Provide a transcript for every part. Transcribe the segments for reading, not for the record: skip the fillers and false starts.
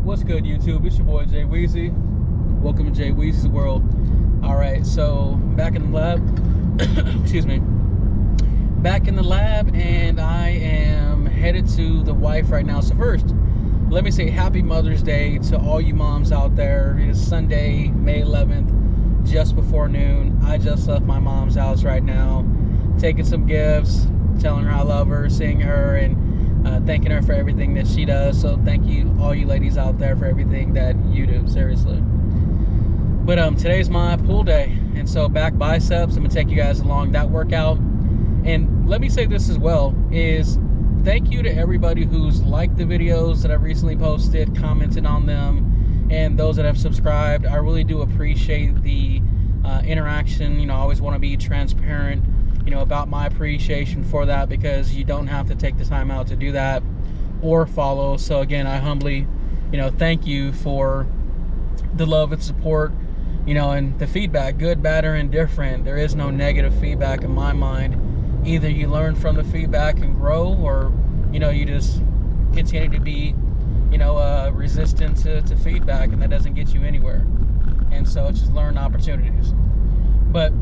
What's good, YouTube? It's your boy Jay Weezy. Welcome to Jay Weezy's World. Alright, so back in the lab. Excuse me. Back in the lab, and I am headed to the wife right now. So first, let me say happy Mother's Day to all you moms out there. It is Sunday, May 11th, just before noon. I just left my mom's house right now, taking some gifts, telling her I love her, seeing her, and thanking her for everything that she does. So thank you, all you ladies out there, for everything that you do, seriously. But today's my pull day, and so back biceps, I'm gonna take you guys along that workout. And let me say this as well, is thank you to everybody who's liked the videos that I've recently posted, commented on them, and those that have subscribed. I really do appreciate the interaction. You know, I always want to be transparent, you know, about my appreciation for that, because you don't have to take the time out to do that or follow. So again, I humbly, you know, thank you for the love and support, you know, and the feedback, good, bad, or indifferent. There is no negative feedback in my mind. Either you learn from the feedback and grow, or, you know, you just continue to be, you know, resistant to feedback, and that doesn't get you anywhere. And so it's just learned opportunities. But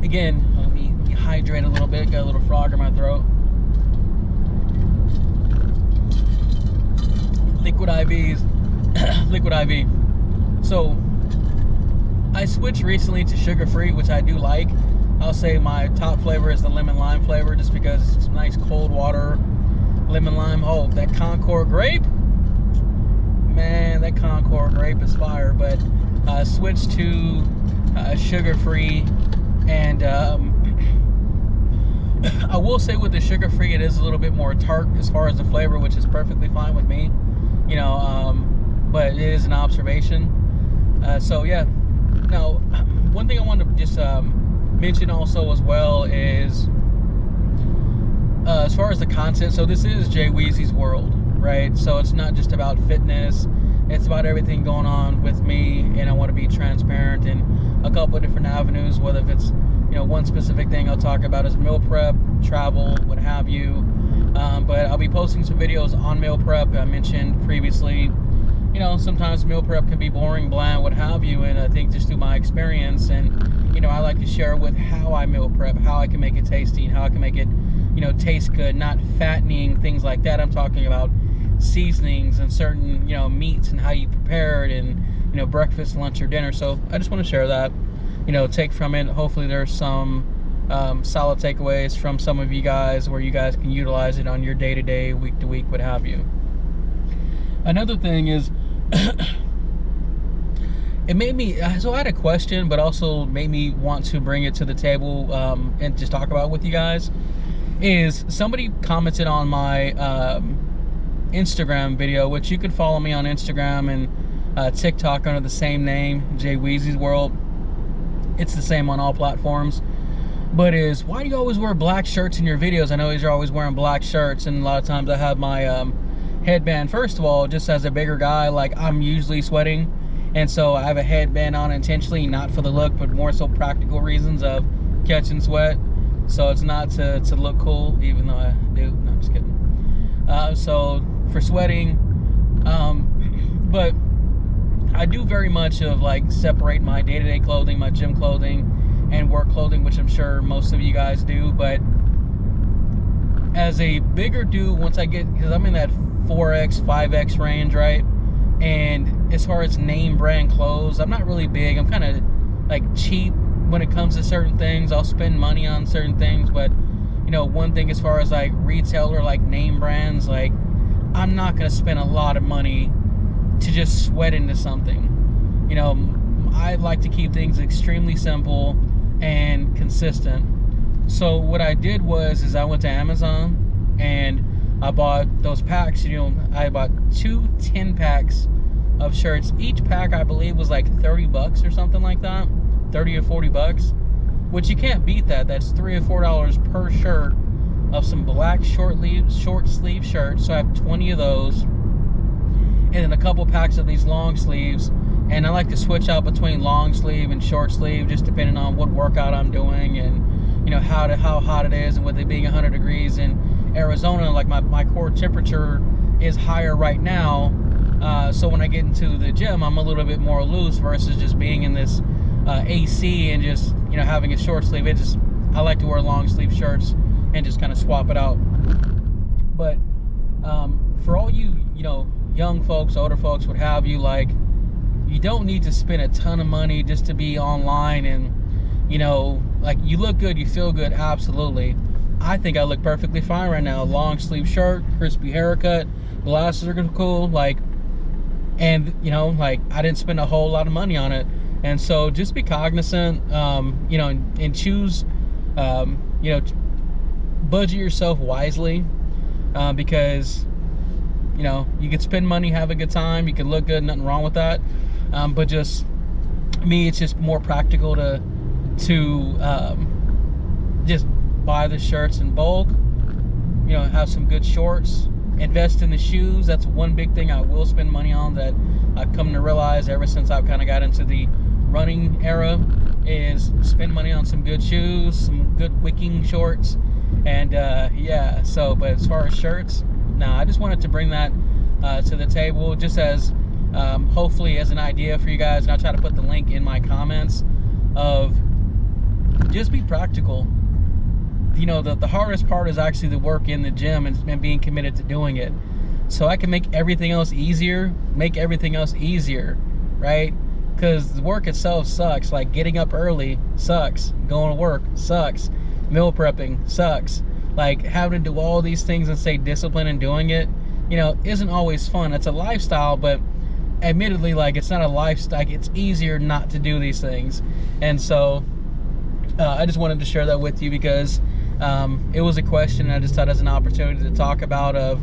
again, let me hydrate a little bit. Got a little frog in my throat. Liquid IVs. Liquid IV. So I switched recently to sugar-free, which I do like. I'll say my top flavor is the lemon lime flavor, just because it's nice cold water lemon lime. Oh, that Concord grape, man, that Concord grape is fire. But I switched to sugar-free, and I will say with the sugar-free, it is a little bit more tart as far as the flavor, which is perfectly fine with me, you know, but it is an observation. So yeah. Now, one thing I want to just mention also as well is, as far as the content, so this is Jay Weezy's World, right? So it's not just about fitness, it's about everything going on with me, and I want to be transparent in a couple of different avenues, whether if it's, you know, one specific thing I'll talk about is meal prep, travel, what have you. But I'll be posting some videos on meal prep. I mentioned previously, you know, sometimes meal prep can be boring, bland, what have you, and I think just through my experience, and, you know, I like to share with how I meal prep, how I can make it tasty, and how I can make it, you know, taste good, not fattening, things like that. I'm talking about seasonings and certain, you know, meats and how you prepare it, and, you know, breakfast, lunch, or dinner. So I just want to share that, you know, take from it. Hopefully there's some solid takeaways from some of you guys where you guys can utilize it on your day-to-day, week-to-week, what have you. Another thing is, it made me, so I had a question, but also made me want to bring it to the table and just talk about it with you guys, is somebody commented on my Instagram video, which you can follow me on Instagram and TikTok under the same name, Jay Weezy's World. It's the same on all platforms. But is, why do you always wear black shirts in your videos? I know you're always wearing black shirts, and a lot of times I have my headband. First of all, just as a bigger guy, like, I'm usually sweating, and so I have a headband on intentionally, not for the look, but more so practical reasons of catching sweat. So it's not to look cool, even though I do. No, I'm just kidding. So for sweating, but I do very much of like separate my day-to-day clothing, my gym clothing, and work clothing, which I'm sure most of you guys do. But as a bigger dude, once I get, because I'm in that 4X, 5X range, right? And as far as name brand clothes, I'm not really big. I'm kind of like cheap when it comes to certain things. I'll spend money on certain things, but, you know, one thing as far as like retailer, like name brands, like, I'm not going to spend a lot of money to just sweat into something. You know, I like to keep things extremely simple and consistent. So what I did was I went to Amazon and I bought those packs. You know, I bought 2 10-packs of shirts. Each pack, I believe, was like 30 bucks or something like that, 30 or 40 bucks, which you can't beat that. That's $3 or $4 per shirt of some black short sleeve shirts. So I have 20 of those, and then a couple packs of these long sleeves. And I like to switch out between long sleeve and short sleeve, just depending on what workout I'm doing, and, you know, how hot it is, and with it being 100 degrees in Arizona, like my core temperature is higher right now So when I get into the gym, I'm a little bit more loose versus just being in this AC and just having a short sleeve. I like to wear long sleeve shirts and just kind of swap it out. But for all you young folks, older folks, what have you, like, you don't need to spend a ton of money just to be online and like, you look good, you feel good, absolutely. I think I look perfectly fine right now. Long sleeve shirt, crispy haircut, glasses are cool, like, and like, I didn't spend a whole lot of money on it. And so just be cognizant, and choose, budget yourself wisely, because you can spend money, have a good time, you can look good, nothing wrong with that. But just me, it's just more practical to just buy the shirts in bulk, have some good shorts, invest in the shoes. That's one big thing I will spend money on, that I've come to realize ever since I've kind of got into the running era, is spend money on some good shoes, some good wicking shorts. And yeah, so, but as far as shirts, nah, I just wanted to bring that to the table, just as hopefully as an idea for you guys. And I'll try to put the link in my comments of, just be practical. The hardest part is actually the work in the gym and being committed to doing it. So I can make everything else easier, right? Because the work itself sucks. Like, getting up early sucks, going to work sucks, meal prepping sucks. Like, having to do all these things and stay disciplined in doing it, isn't always fun. It's a lifestyle, but admittedly, like, it's not a lifestyle. It's easier not to do these things. And so I just wanted to share that with you, because it was a question I just thought as an opportunity to talk about, of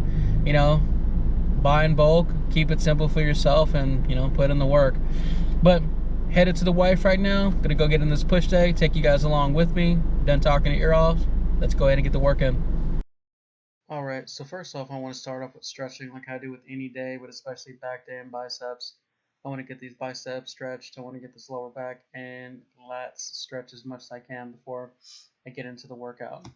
buy in bulk, keep it simple for yourself, and put in the work. But headed to the wife right now, gonna go get in this push day, take you guys along with me. Done talking to ear off, let's go ahead and get the work in. All right, so first off, I want to start off with stretching, like I do with any day, but especially back day and biceps. I want to get these biceps stretched. I want to get this lower back and lats stretched as much as I can before I get into the workout.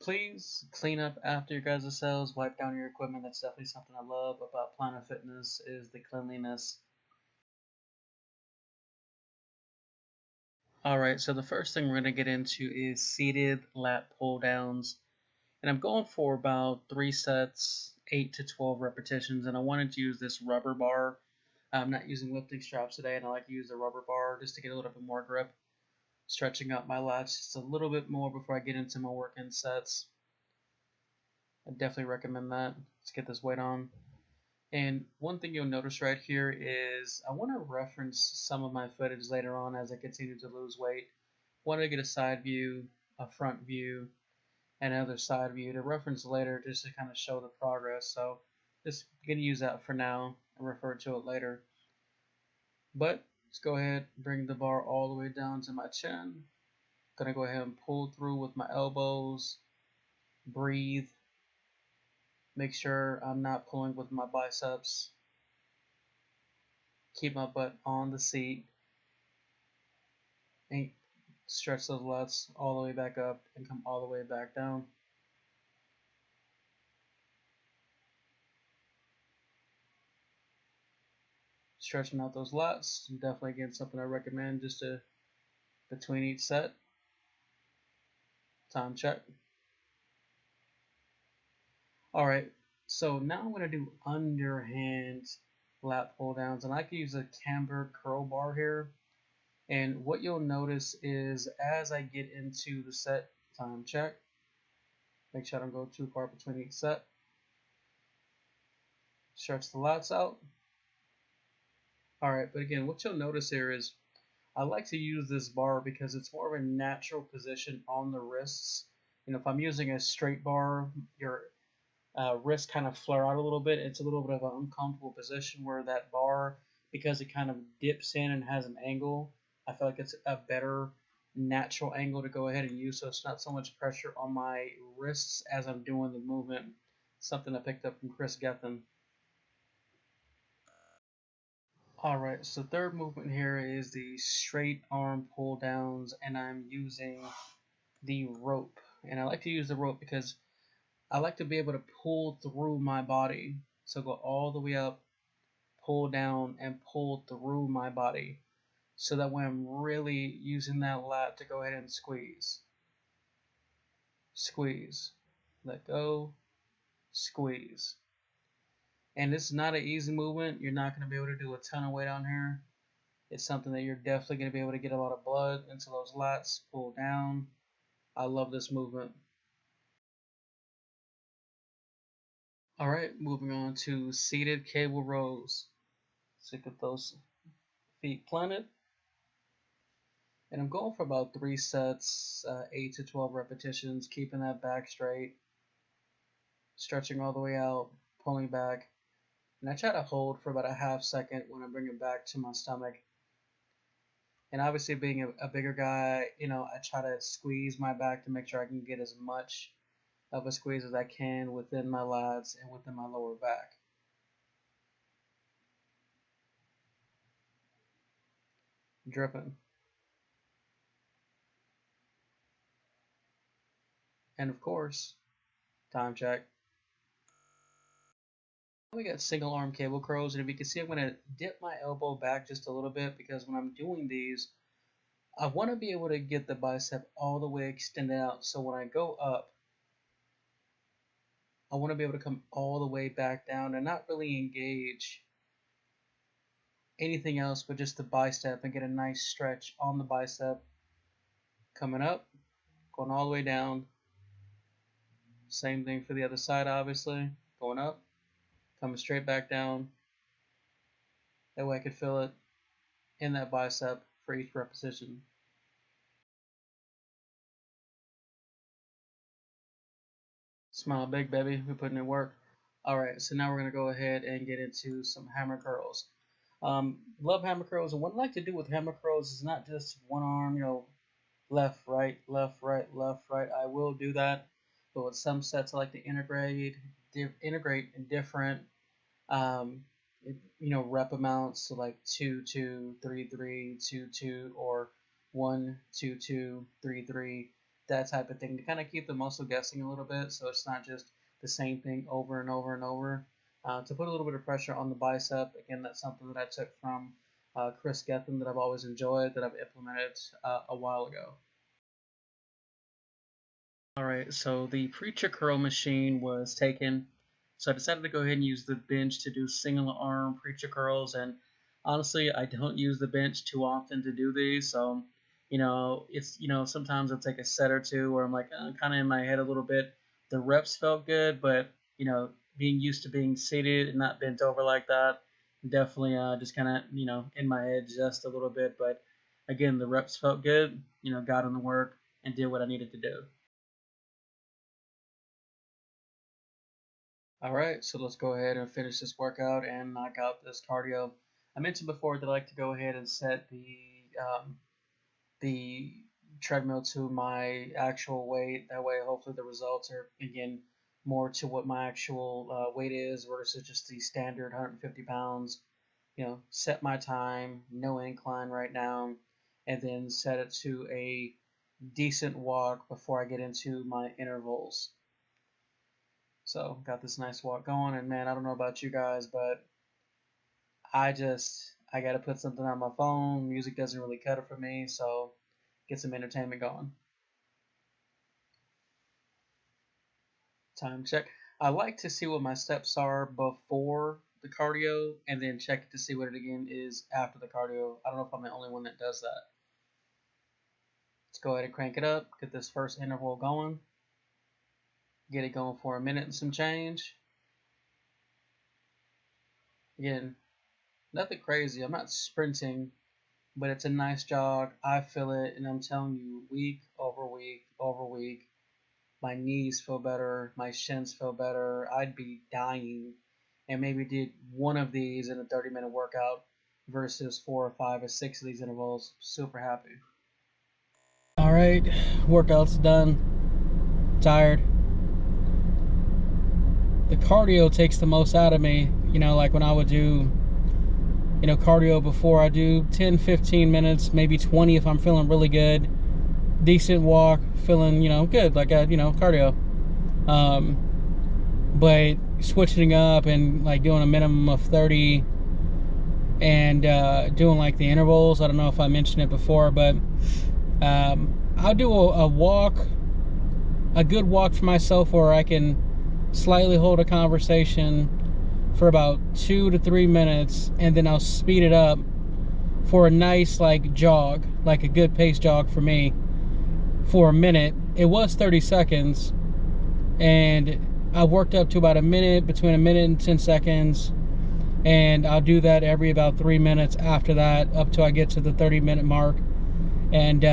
Please clean up after your guys' cells, wipe down your equipment. That's definitely something I love about Planet Fitness, is the cleanliness. All right, so the first thing we're going to get into is seated lat pull downs. And I'm going for about 3 sets, 8 to 12 repetitions. And I wanted to use this rubber bar. I'm not using lifting straps today, and I like to use the rubber bar just to get a little bit more grip. Stretching out my lats just a little bit more before I get into my work-in sets. I definitely recommend that. Let's get this weight on. And one thing you'll notice right here is I want to reference some of my footage later on as I continue to lose weight. I want to get a side view, a front view, and another side view to reference later, just to kind of show the progress. So just going to use that for now and refer to it later. But let's go ahead and bring the bar all the way down to my chin. Gonna go ahead and pull through with my elbows, breathe, make sure I'm not pulling with my biceps, keep my butt on the seat, and stretch those lats all the way back up and come all the way back down. Stretching out those lats, definitely again something I recommend, just to between each set. Time check. Alright, so now I'm going to do underhand lat pull downs, and I can use a camber curl bar here. And what you'll notice is, as I get into the set, time check, make sure I don't go too far between each set. Stretch the lats out. Alright, but again, what you'll notice here is I like to use this bar because it's more of a natural position on the wrists. If I'm using a straight bar, your wrists kind of flare out a little bit. It's a little bit of an uncomfortable position, where that bar, because it kind of dips in and has an angle, I feel like it's a better natural angle to go ahead and use, so it's not so much pressure on my wrists as I'm doing the movement. Something I picked up from Chris Gethin. Alright, so third movement here is the straight arm pull downs, and I'm using the rope. And I like to use the rope because I like to be able to pull through my body. So go all the way up, pull down and pull through my body. So that when I'm really using that lat to go ahead and squeeze, squeeze, let go, squeeze. And it's not an easy movement. You're not going to be able to do a ton of weight on here. It's something that you're definitely going to be able to get a lot of blood into those lats, pull down. I love this movement. All right, moving on to seated cable rows. So get those feet planted. And I'm going for about 3 sets, 8 to 12 repetitions, keeping that back straight, stretching all the way out, pulling back. And I try to hold for about a half second when I bring it back to my stomach. And obviously being a bigger guy, I try to squeeze my back to make sure I can get as much of a squeeze as I can within my lats and within my lower back. Dripping. And of course, time check. We got single arm cable curls, and if you can see, I'm going to dip my elbow back just a little bit because when I'm doing these, I want to be able to get the bicep all the way extended out. So when I go up, I want to be able to come all the way back down and not really engage anything else but just the bicep and get a nice stretch on the bicep. Coming up, going all the way down. Same thing for the other side, obviously. Going up, coming straight back down. That way I can feel it in that bicep for each repetition. Smile big, baby. We're putting in work. All right, so now we're going to go ahead and get into some hammer curls. Love hammer curls. And what I like to do with hammer curls is not just one arm, left, right, left, right, left, right. I will do that. But with some sets, I like to integrate in different rep amounts, so like 2 2 3 3 2 2 or 1 2 2 3 3, that type of thing, to kind of keep the muscle guessing a little bit, so it's not just the same thing over and over and over. To put a little bit of pressure on the bicep. Again, that's something that I took from Chris Gethin that I've always enjoyed, that I've implemented a while ago. All right, so the preacher curl machine was taken, so I decided to go ahead and use the bench to do single arm preacher curls. And honestly, I don't use the bench too often to do these, so it's sometimes it'll take a set or two where I'm like kind of in my head a little bit. The reps felt good, but being used to being seated and not bent over like that, definitely just kind of in my head just a little bit. But again, the reps felt good. Got on the work and did what I needed to do. All right, so let's go ahead and finish this workout and knock out this cardio. I mentioned before that I like to go ahead and set the treadmill to my actual weight. That way, hopefully, the results are again more to what my actual weight is versus just the standard 150 pounds. Set my time, no incline right now, and then set it to a decent walk before I get into my intervals. So got this nice walk going, and man, I don't know about you guys, but I got to put something on my phone. Music doesn't really cut it for me, so get some entertainment going. Time check. I like to see what my steps are before the cardio and then check it to see what it again is after the cardio. I don't know if I'm the only one that does that. Let's go ahead and crank it up, get this first interval going. Get it going for a minute and some change. Again, nothing crazy. I'm not sprinting, but it's a nice jog. I feel it, and I'm telling you, week over week over week, my knees feel better, my shins feel better. I'd be dying and maybe did one of these in a 30-minute workout versus 4 or 5 or 6 of these intervals. Super happy. All right, workout's done. Tired. The cardio takes the most out of me. Like when I would do cardio before, I do 10-15 minutes, maybe 20 if I'm feeling really good, decent walk, feeling good, like cardio. But switching up and like doing a minimum of 30 and doing like the intervals. I don't know if I mentioned it before, but I'll do a walk, a good walk for myself where I can slightly hold a conversation for about 2 to 3 minutes, and then I'll speed it up for a nice like jog, like a good pace jog for me, for a minute. It was 30 seconds, and I worked up to about a minute, between a minute and 10 seconds, and I'll do that every about 3 minutes after that, up till I get to the 30-minute mark. And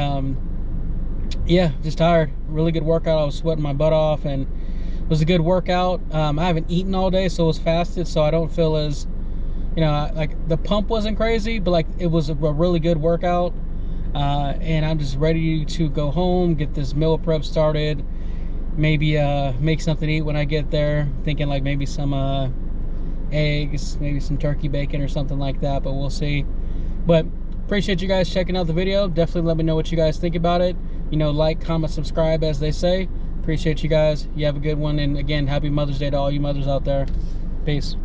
yeah, just tired. Really good workout. I was sweating my butt off, and it was a good workout. I haven't eaten all day, so it was fasted, so I don't feel as, you know, like the pump wasn't crazy, but like it was a really good workout. And I'm just ready to go home, get this meal prep started, maybe make something to eat when I get there. Thinking like maybe some eggs, maybe some turkey bacon or something like that, but we'll see. But appreciate you guys checking out the video. Definitely let me know what you guys think about it. You know, like, comment, subscribe, as they say. Appreciate you guys. You have a good one, and again, happy Mother's Day to all you mothers out there. Peace.